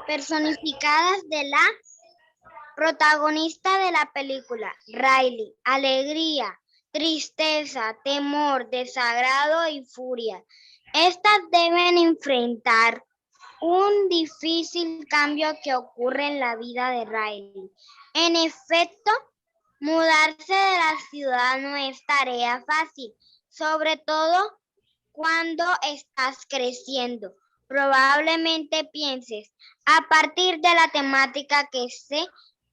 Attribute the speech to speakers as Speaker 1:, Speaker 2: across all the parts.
Speaker 1: personificadas de la protagonista de la película: Riley, alegría, tristeza, temor, desagrado y furia. Estas deben enfrentar un difícil cambio que ocurre en la vida de Riley. En efecto, mudarse de la ciudad no es tarea fácil, sobre todo cuando estás creciendo. Probablemente pienses, a partir de la temática que se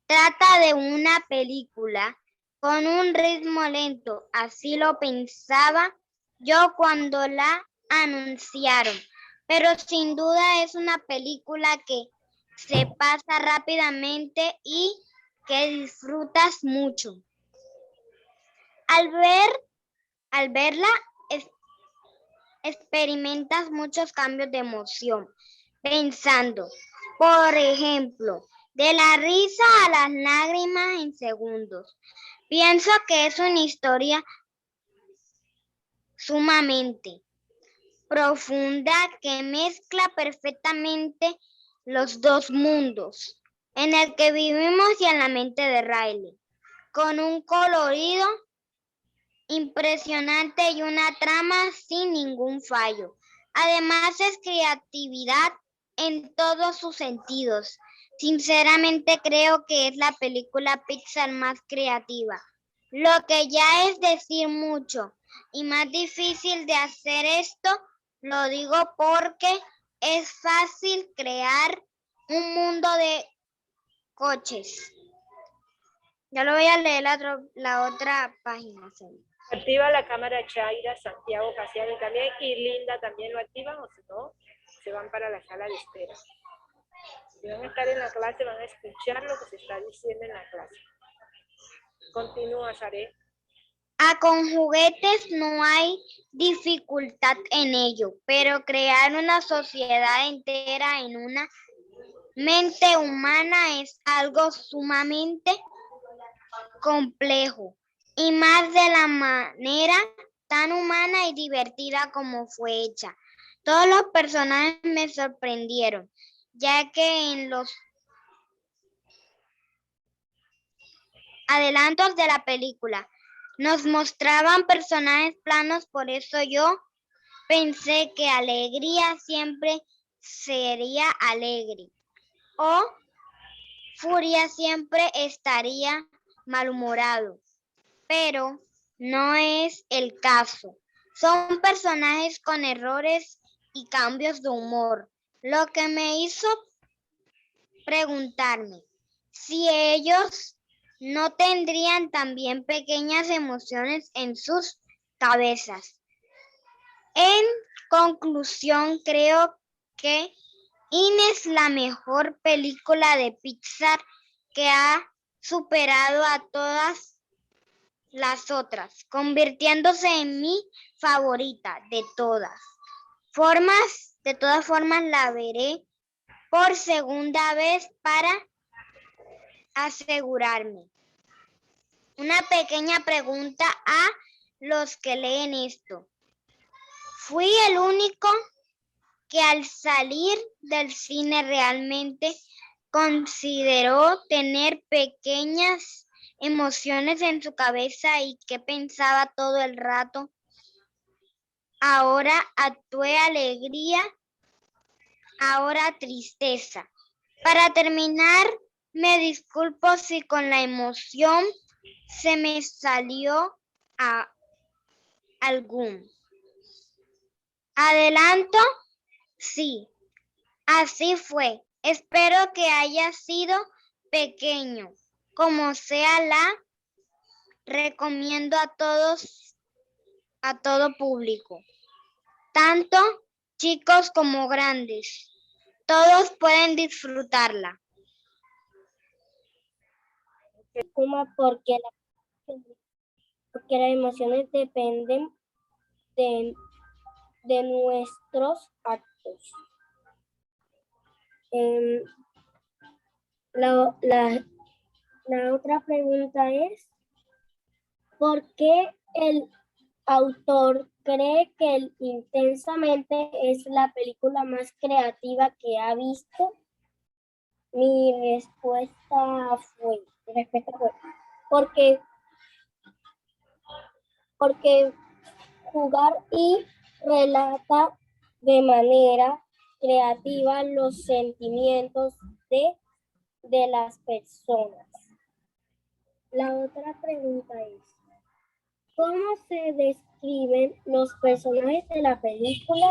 Speaker 1: trata de una película con un ritmo lento. Así lo pensaba yo cuando la anunciaron. Pero sin duda es una película que se pasa rápidamente y que disfrutas mucho. Al verla, experimentas muchos cambios de emoción, pensando, por ejemplo, de la risa a las lágrimas en segundos. Pienso que es una historia sumamente profunda que mezcla perfectamente los dos mundos en el que vivimos y en la mente de Riley, con un colorido impresionante y una trama sin ningún fallo. Además es creatividad en todos sus sentidos. Sinceramente creo que es la película Pixar más creativa, lo que ya es decir mucho y más difícil de hacer esto. Lo digo porque es fácil crear un mundo de coches. Ya lo voy a leer la otra página.
Speaker 2: Activa la cámara Chaira, Santiago, Casiano también, y Linda también lo activan, o si no, se van para la sala de espera. Si van a estar en la clase, van a escuchar lo que se está diciendo en la clase. Continúa, Saré.
Speaker 1: Con juguetes no hay dificultad en ello, pero crear una sociedad entera en una mente humana es algo sumamente complejo, y más de la manera tan humana y divertida como fue hecha. Todos los personajes me sorprendieron, ya que en los adelantos de la película nos mostraban personajes planos, por eso yo pensé que alegría siempre sería alegre o furia siempre estaría malhumorado, pero no es el caso. Son personajes con errores y cambios de humor, lo que me hizo preguntarme si ellos no tendrían también pequeñas emociones en sus cabezas. En conclusión, creo que In es la mejor película de Pixar que ha superado a todas las otras, convirtiéndose en mi favorita de todas. De todas formas, la veré por segunda vez para asegurarme. Una pequeña pregunta a los que leen esto. ¿Fui el único que al salir del cine realmente consideró tener pequeñas emociones en su cabeza y que pensaba todo el rato? Ahora actué alegría, ahora tristeza. Para terminar, me disculpo si con la emoción se me salió a algún adelanto. Sí, así fue. Espero que haya sido pequeño. Como sea, la recomiendo a todos, a todo público, tanto chicos como grandes. Todos pueden disfrutarla.
Speaker 3: Porque las emociones dependen de nuestros actos. La otra pregunta es, ¿por qué el autor cree que Intensamente es la película más creativa que ha visto? Mi respuesta fue porque jugar y relata de manera creativa los sentimientos de las personas. La otra pregunta es, ¿cómo se describen los personajes de la película?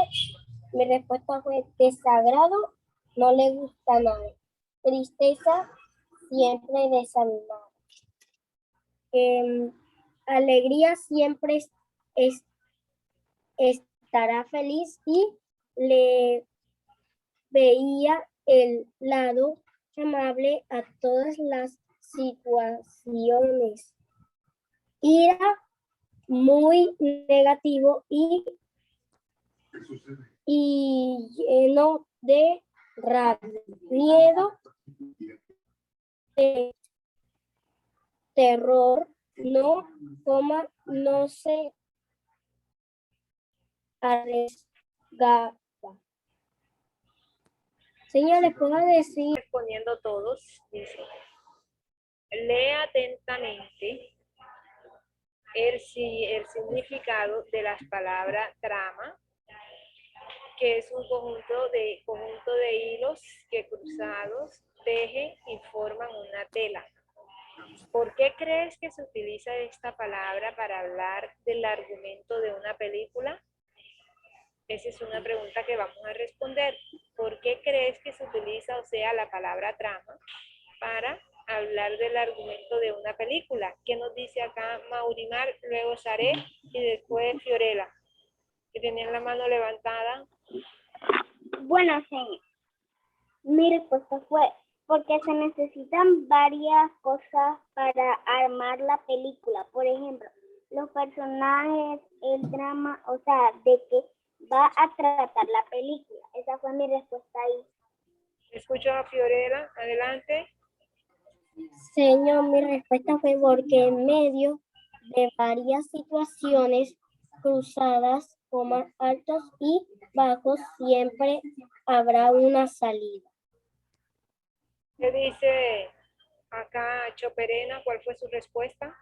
Speaker 3: Mi respuesta fue desagrado, no le gusta nada. Tristeza, siempre desanimado. Alegría, siempre estará feliz y le veía el lado amable a todas las situaciones. Ira, muy negativo y lleno de rabia. Miedo, de terror, no se arriesgaba. Señor, ¿les puedo decir?
Speaker 2: Respondiendo todos, dice, lee atentamente el significado de las palabras trama, que es un conjunto de hilos que cruzados tejen y forman una tela. ¿Por qué crees que se utiliza esta palabra para hablar del argumento de una película? Esa es una pregunta que vamos a responder. ¿Por qué crees que se utiliza, o sea, la palabra trama, para hablar del argumento de una película? ¿Qué nos dice acá Maurimar, luego Saré y después Fiorella, que tenían la mano levantada?
Speaker 1: Bueno, señor, mi respuesta fue porque se necesitan varias cosas para armar la película. Por ejemplo, los personajes, el drama, o sea, de qué va a tratar la película. Esa fue mi respuesta ahí.
Speaker 2: Escucho a Fiorella, adelante.
Speaker 3: Señor, mi respuesta fue porque en medio de varias situaciones cruzadas, como altos y bajos, siempre habrá una salida.
Speaker 2: ¿Qué dice acá Choperena? ¿Cuál fue su respuesta?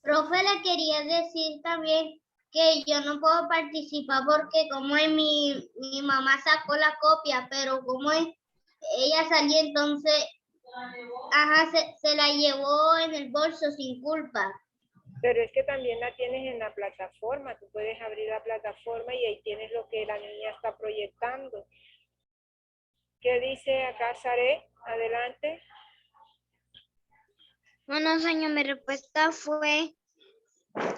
Speaker 1: Profe, le quería decir también que yo no puedo participar porque como es mi mamá sacó la copia, pero como es ella salió, entonces se la llevó en el bolso sin culpa.
Speaker 2: Pero es que también la tienes en la plataforma. Tú puedes abrir la plataforma y ahí tienes lo que la niña está proyectando. ¿Qué dice acá Saré? Adelante.
Speaker 1: Bueno, señor, mi respuesta fue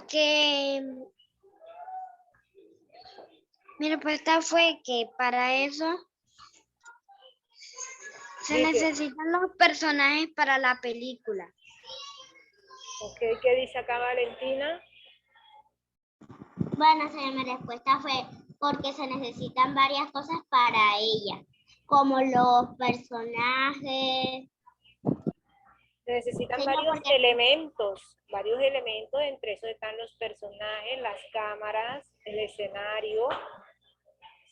Speaker 1: que para eso se necesitan los personajes para la película.
Speaker 2: Ok, ¿qué dice acá Valentina?
Speaker 1: Bueno, señor, mi respuesta fue porque se necesitan varias cosas para ella, como los personajes.
Speaker 2: Se necesitan
Speaker 1: Señor,
Speaker 2: varios elementos, entre eso están los personajes, las cámaras, el escenario.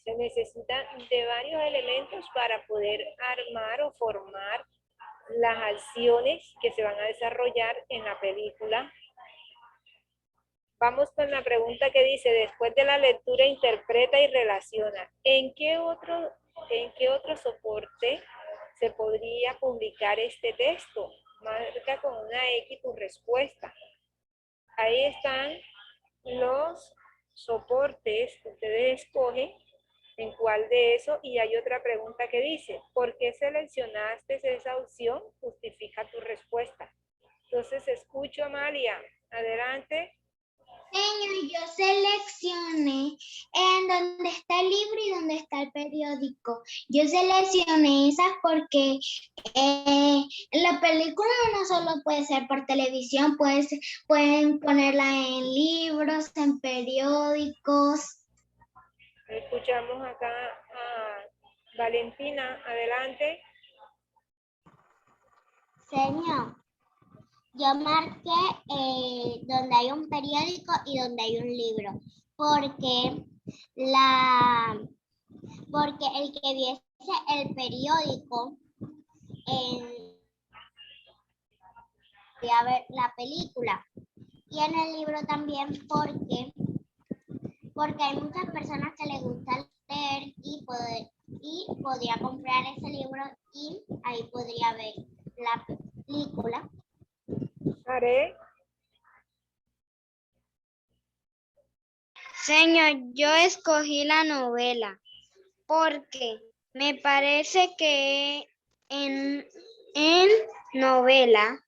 Speaker 2: Se necesitan de varios elementos para poder armar o formar las acciones que se van a desarrollar en la película. Vamos con la pregunta que dice, después de la lectura interpreta y relaciona. ¿En qué otro soporte se podría publicar este texto? Marca con una X tu respuesta. Ahí están los soportes que ustedes escogen, en cuál de eso, y hay otra pregunta que dice, ¿por qué seleccionaste esa opción? Justifica tu respuesta. Entonces escucho a Amalia, adelante.
Speaker 1: Señor, yo seleccioné en donde está el libro y donde está el periódico. Yo seleccioné esas porque en la película no solo puede ser por televisión, pueden ponerla en libros, en periódicos.
Speaker 2: Escuchamos acá a Valentina, adelante.
Speaker 1: Señor, yo marqué donde hay un periódico y donde hay un libro, porque porque el que viese el periódico podría ver la película. Y en el libro también porque hay muchas personas que les gusta leer y podría comprar ese libro y ahí podría ver la película.
Speaker 2: Sare,
Speaker 1: Señor, yo escogí la novela porque me parece que en novela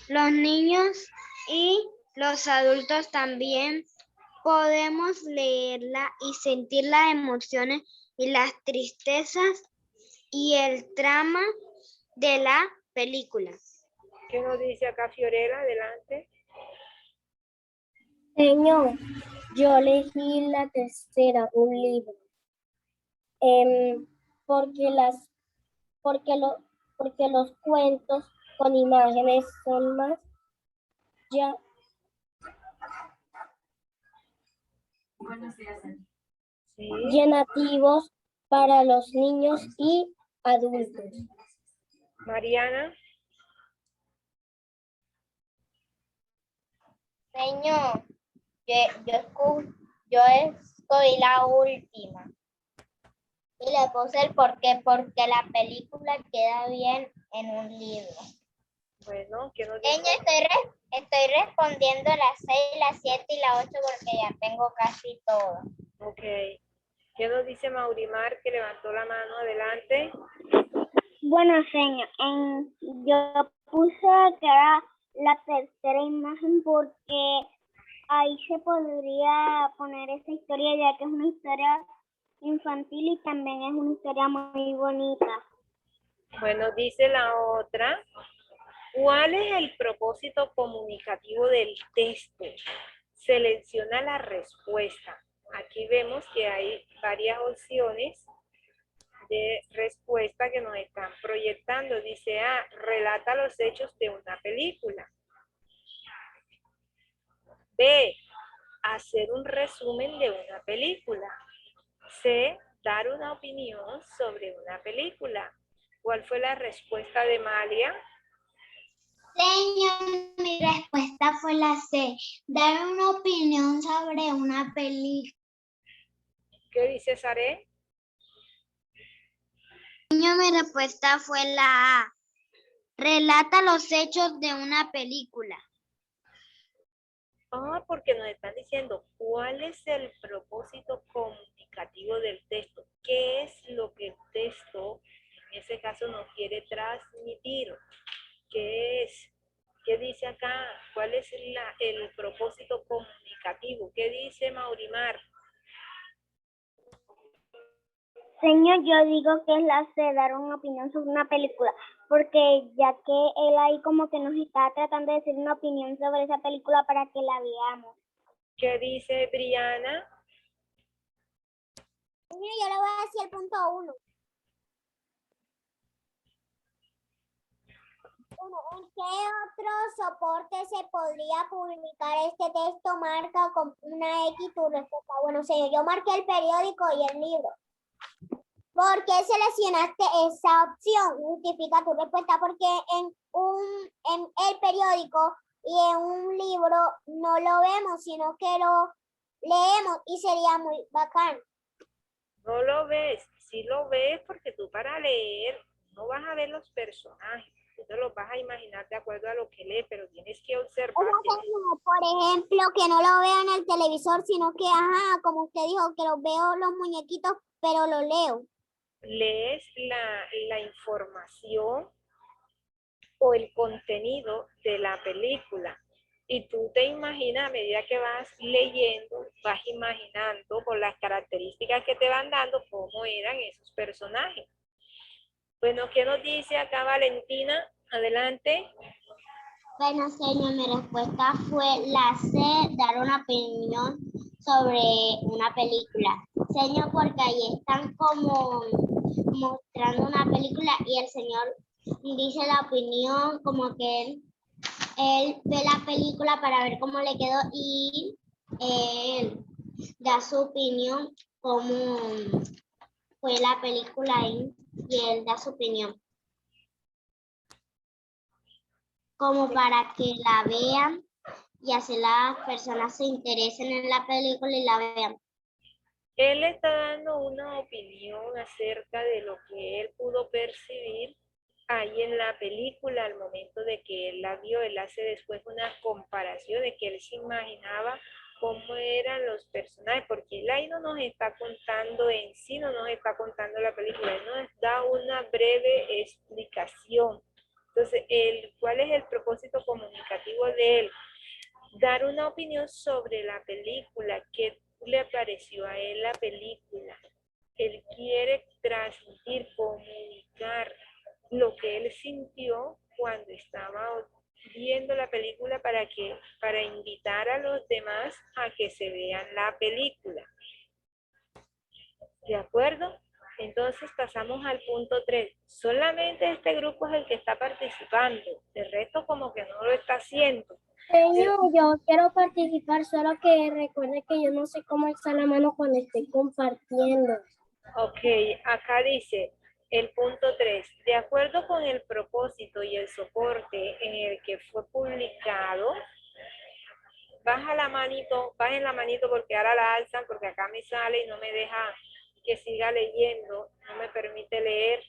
Speaker 1: los niños y los adultos también podemos leerla y sentir las emociones y las tristezas y el trama de la película.
Speaker 2: ¿qué nos dice acá Fiorella? Adelante.
Speaker 3: Señor, yo elegí la tercera, un libro. Porque los cuentos con imágenes son más
Speaker 2: Sí.
Speaker 3: llamativos para los niños y adultos.
Speaker 2: Mariana.
Speaker 1: Señor, yo escogí la última. Y le puse el porqué, porque la película queda bien en un libro.
Speaker 2: Bueno, ¿qué nos dice?
Speaker 1: Estoy respondiendo las 6, las 7 y las 8 porque ya tengo casi todo.
Speaker 2: Ok. ¿Qué nos dice Maurimar que levantó la mano? Adelante.
Speaker 3: Bueno, señor, yo puse que era la tercera imagen porque ahí se podría poner esa historia, ya que es una historia infantil y también es una historia muy bonita.
Speaker 2: Bueno, dice la otra. ¿Cuál es el propósito comunicativo del texto? Selecciona la respuesta. Aquí vemos que hay varias opciones de respuesta que nos están proyectando. Dice A, relata los hechos de una película. B, hacer un resumen de una película. C, dar una opinión sobre una película. ¿Cuál fue la respuesta de Malia?
Speaker 1: Señor, mi respuesta fue la C. Dar una opinión sobre una película.
Speaker 2: ¿Qué dice Saré?
Speaker 1: Señor, mi respuesta fue la A. Relata los hechos de una película.
Speaker 2: Ah, porque nos están diciendo cuál es el propósito comunicativo del texto. ¿Qué es lo que el texto, en ese caso, nos quiere transmitir? ¿Qué es? ¿Qué dice acá? ¿Cuál es el propósito comunicativo? ¿Qué dice Maurimar?
Speaker 3: Señor, yo digo que es la C, dar una opinión sobre una película, porque ya que él ahí como que nos está tratando de decir una opinión sobre esa película para que la veamos.
Speaker 2: ¿Qué dice Briana?
Speaker 3: Señor, yo le voy a decir el punto 1. ¿En qué otro soporte se podría publicar este texto? Marca con una X tu respuesta. Bueno, señor, yo marqué el periódico y el libro. ¿Por qué seleccionaste esa opción? Justifica tu respuesta, porque en el periódico y en un libro no lo vemos, sino que lo leemos y sería muy bacán.
Speaker 2: No lo ves. Sí lo ves porque tú para leer no vas a ver los personajes. Tú te los vas a imaginar de acuerdo a lo que lees, pero tienes que observar.
Speaker 3: Por ejemplo, que no lo veo en el televisor, sino que, como usted dijo, que los veo los muñequitos, pero los leo.
Speaker 2: Lees la información o el contenido de la película y tú te imaginas, a medida que vas leyendo, vas imaginando por las características que te van dando cómo eran esos personajes. Bueno, ¿qué nos dice acá Valentina? Adelante.
Speaker 1: Bueno, señor, mi respuesta fue la C, dar una opinión sobre una película. Señor, porque ahí están como mostrando una película y el señor dice la opinión, como que él ve la película para ver cómo le quedó y él da su opinión como fue la película y él da su opinión. Como para que la vean y así las personas se interesen en la película y la vean.
Speaker 2: Él está dando una opinión acerca de lo que él pudo percibir ahí en la película al momento de que él la vio. Él hace después una comparación de que él se imaginaba cómo eran los personajes, porque él ahí no nos está contando en sí, no nos está contando la película, él nos da una breve explicación. Entonces, ¿cuál es el propósito comunicativo de él? Dar una opinión sobre la película, qué le pareció a él la película. Él quiere transmitir, comunicar lo que él sintió cuando estaba viendo la película para invitar a los demás a que se vean la película. ¿De acuerdo? Entonces pasamos al punto 3. Solamente este grupo es el que está participando. El resto como que no lo está haciendo.
Speaker 3: Señor, yo quiero participar, solo que recuerde que yo no sé cómo alzar la mano cuando estoy compartiendo.
Speaker 2: Ok, acá dice el punto 3. De acuerdo con el propósito y el soporte en el que fue publicado, bajen la manito porque ahora la alzan porque acá me sale y no me deja que siga leyendo, no me permite leer.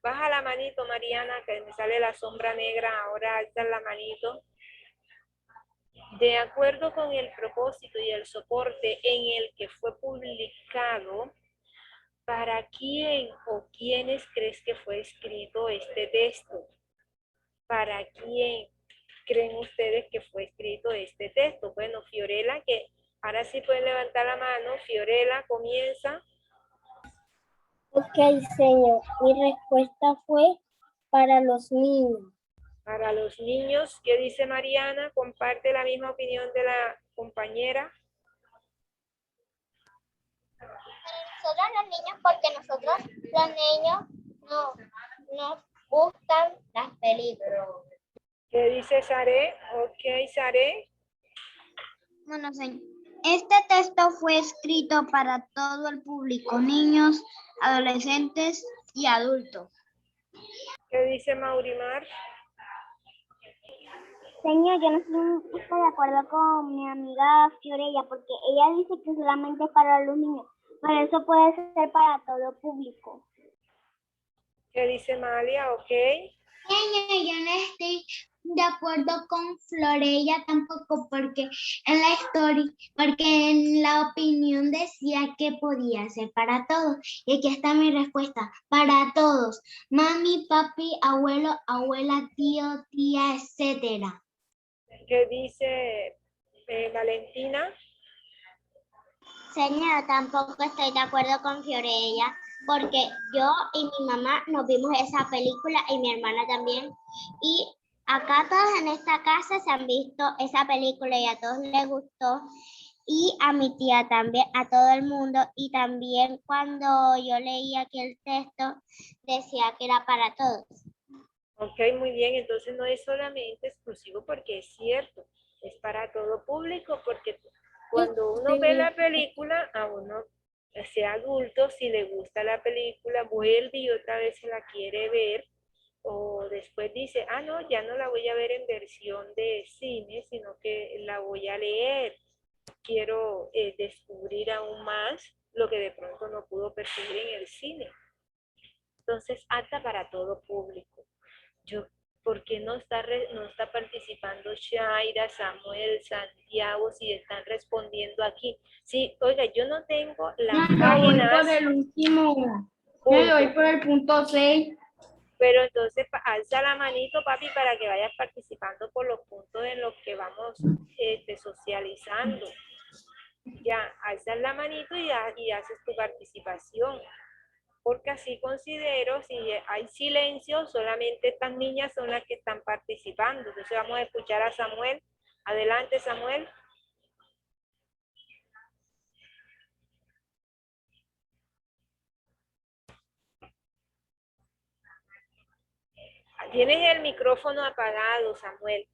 Speaker 2: Baja la manito, Mariana, que me sale la sombra negra, ahora alza la manito. De acuerdo con el propósito y el soporte en el que fue publicado, ¿para quién o quiénes crees que fue escrito este texto? ¿Para quién creen ustedes que fue escrito este texto? Bueno, Fiorella, que ahora sí pueden levantar la mano. Fiorella, comienza.
Speaker 3: Ok, señor, mi respuesta fue para los niños.
Speaker 2: Para los niños, ¿qué dice Mariana? ¿Comparte la misma opinión de la compañera?
Speaker 3: Nosotros los niños, porque nosotros los niños no nos gustan las películas.
Speaker 2: ¿Qué dice Sare? Ok, Sare.
Speaker 1: Bueno, señor, este texto fue escrito para todo el público, niños, adolescentes y adultos.
Speaker 2: ¿Qué dice Maurimar?
Speaker 3: Señor, yo no estoy de acuerdo con mi amiga Fiorella, porque ella dice que solamente es para los niños, pero eso puede ser para todo público.
Speaker 2: ¿Qué dice Malia? Ok.
Speaker 1: Señor, yo no estoy de acuerdo con Florella tampoco, porque en la opinión decía que podía ser para todos. Y aquí está mi respuesta, para todos. Mami, papi, abuelo, abuela, tío, tía, etcétera.
Speaker 2: ¿Qué dice Valentina?
Speaker 3: Señor, tampoco estoy de acuerdo con Fiorella, porque yo y mi mamá nos vimos esa película y mi hermana también. Y acá todos en esta casa se han visto esa película y a todos les gustó. Y a mi tía también, a todo el mundo. Y también cuando yo leía aquí el texto, decía que era para todos.
Speaker 2: Ok, muy bien. Entonces no es solamente exclusivo porque es cierto. Es para todo público porque cuando uno ve la película, a uno, sea adulto, si le gusta la película, vuelve y otra vez se la quiere ver. O después dice, ah, no, ya no la voy a ver en versión de cine, sino que la voy a leer. Quiero descubrir aún más lo que de pronto no pudo percibir en el cine. Entonces, apta para todo público. ¿Por qué no está participando Shaira, Samuel, Santiago, si están respondiendo aquí? Sí, oiga, yo no tengo las páginas.
Speaker 4: Voy por el último. Yo voy por el punto 6.
Speaker 2: Pero entonces alza la manito, papi, para que vayas participando por los puntos en los que vamos socializando. Ya, alzas la manito y haces tu participación. Porque así considero, si hay silencio, solamente estas niñas son las que están participando. Entonces vamos a escuchar a Samuel. Adelante, Samuel. Tienes el micrófono apagado, Samuel.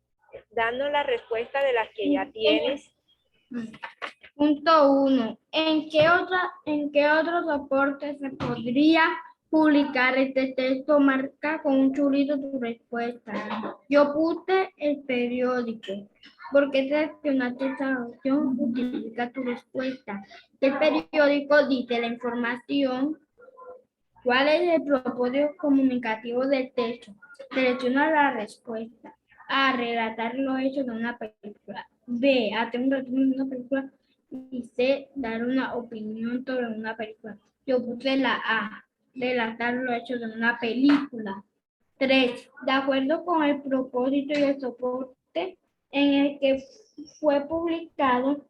Speaker 2: Danos la respuesta de las que ya tienes.
Speaker 4: Punto 1. ¿En qué otro soporte se podría publicar este texto? Marca con un chulito tu respuesta. Yo puse el periódico. ¿Por qué seleccionaste esta opción? Justifica tu respuesta. El periódico dice la información. ¿Cuál es el propósito comunicativo del texto? Selecciona la respuesta. A. Relatar los hechos de una película. B. Hacer un resumen de una película. Y C. Dar una opinión sobre una película. Yo puse la A. Relatar los hechos de una película. 3. De acuerdo con el propósito y el soporte en el que fue publicado,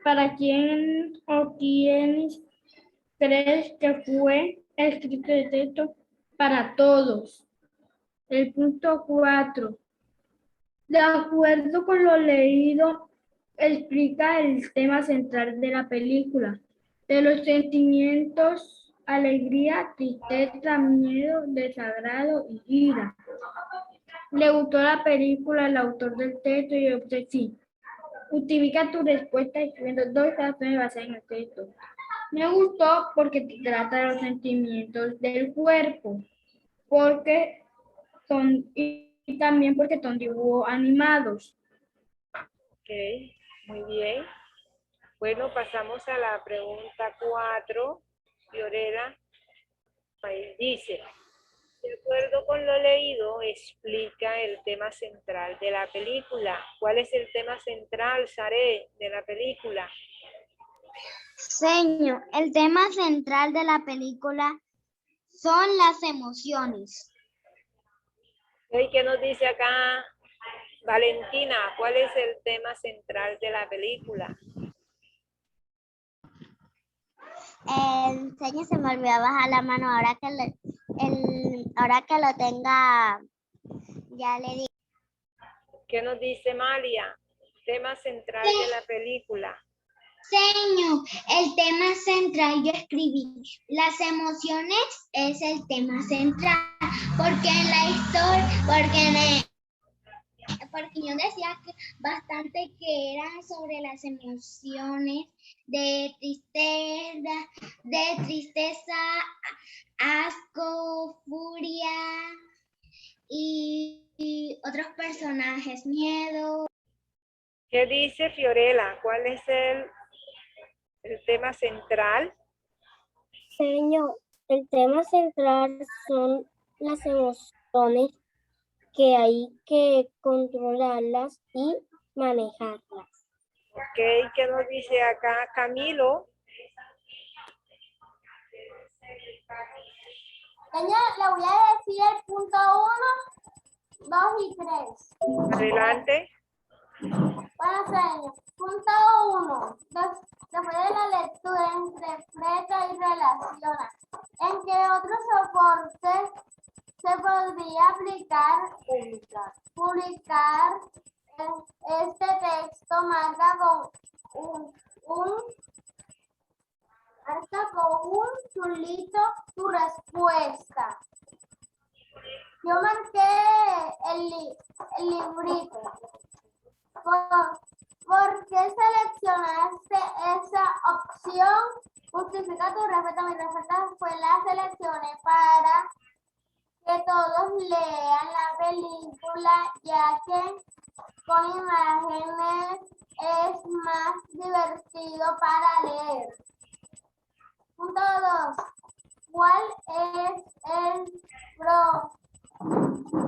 Speaker 4: para quién o quiénes crees que fue escrito el texto. Para todos. El punto 4. De acuerdo con lo leído, explica el tema central de la película. De los sentimientos, alegría, tristeza, miedo, desagrado y ira. ¿Le gustó la película al autor del texto? Y yo puse sí. Justifica tu respuesta escribiendo 2 razones basadas en el texto. Me gustó porque trata de los sentimientos del cuerpo, y también porque son dibujos animados.
Speaker 2: Ok, muy bien. Bueno, pasamos a la pregunta 4. Fiorella, ahí dice, de acuerdo con lo leído, explica el tema central de la película. ¿Cuál es el tema central, Saré, de la película?
Speaker 1: Señor, el tema central de la película son las emociones.
Speaker 2: ¿Y qué nos dice acá Valentina? ¿Cuál es el tema central de la película?
Speaker 3: Señor, se me olvidó bajar la mano ahora que lo tenga, ya le digo.
Speaker 2: ¿Qué nos dice Malia? Tema central de la película.
Speaker 1: Señor, el tema central yo escribí, las emociones es el tema central, porque en la historia, porque yo decía que bastante que era sobre las emociones de tristeza, asco, furia y otros personajes, miedo.
Speaker 2: ¿Qué dice Fiorella? ¿Cuál es el tema central?
Speaker 3: Señor, el tema central son las emociones que hay que controlarlas y manejarlas.
Speaker 2: Ok, ¿qué nos dice acá Camilo?
Speaker 3: Señor, le voy a decir el punto 1, 2 y 3.
Speaker 2: Adelante.
Speaker 3: Bueno, señor, punto 1. Después de la lectura, interpreta y relaciona. ¿En qué otros soportes se podría aplicar publicar este texto? Marca con un chulito tu respuesta. Yo marqué el librito. ¿Por qué seleccionaste esa opción? Justifica tu respuesta. Mi respuesta fue la seleccioné para que todos lean la película, ya que con imágenes es más divertido para leer. Punto 2. ¿Cuál es el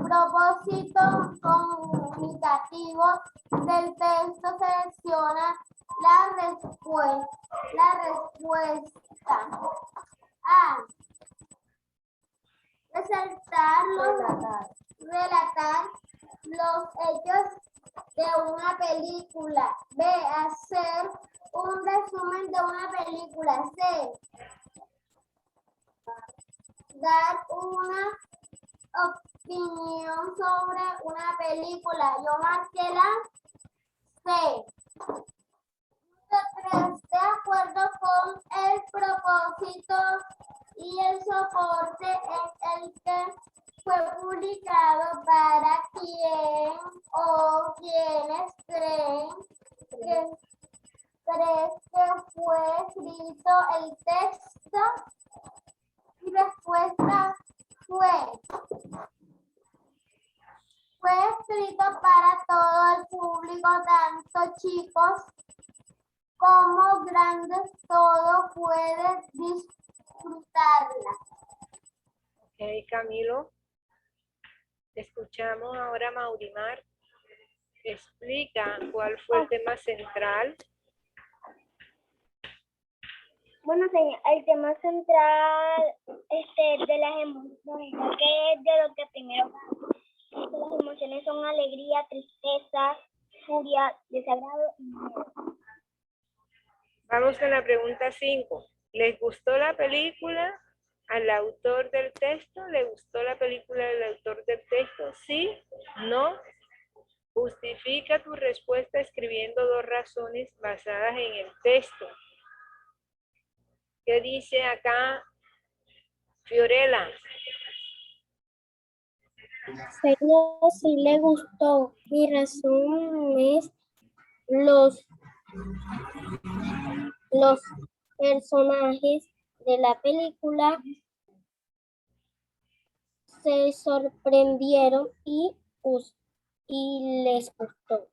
Speaker 3: propósito comunicativo del texto? Selecciona la respuesta. A. Relatar los hechos de una película. B. Hacer un resumen de una película. C. Dar una opinión sobre una película. Yo marqué la C. 3. De acuerdo con el propósito y el soporte en el que fue publicado, para quien o quienes creen ¿Crees que fue escrito el texto? Mi respuesta fue escrito para todo el público, tanto chicos como grandes, todo puede disfrutarla.
Speaker 2: Ok, Camilo. Escuchamos ahora a Maurimar. Explica cuál fue el tema central.
Speaker 3: Bueno, señor, el tema central de las emociones, ya que es de lo que primero las emociones son alegría, tristeza, furia, desagrado y miedo.
Speaker 2: Vamos con la pregunta 5. ¿Les gustó la película al autor del texto? ¿Le gustó la película del autor del texto? ¿Sí? ¿No? Justifica tu respuesta escribiendo 2 razones basadas en el texto. ¿Qué dice acá Fiorella?
Speaker 3: Pero sí le gustó. Mi razón es los personajes de la película se sorprendieron y les gustó.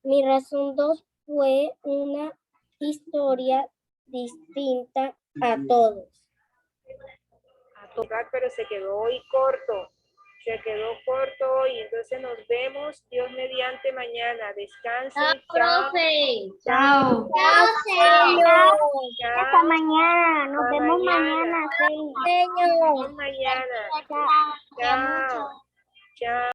Speaker 3: Mi razón 2 fue una historia distinta a todos.
Speaker 2: A tocar, pero se quedó hoy corto. Se quedó corto hoy. Entonces nos vemos, Dios mediante, mañana. Descansen. Chao.
Speaker 4: Chao.
Speaker 2: Chao.
Speaker 3: Hasta mañana. Nos
Speaker 2: Hasta
Speaker 3: vemos
Speaker 2: mañana.
Speaker 3: mañana.
Speaker 2: Nos vemos mañana. Chao. Chao.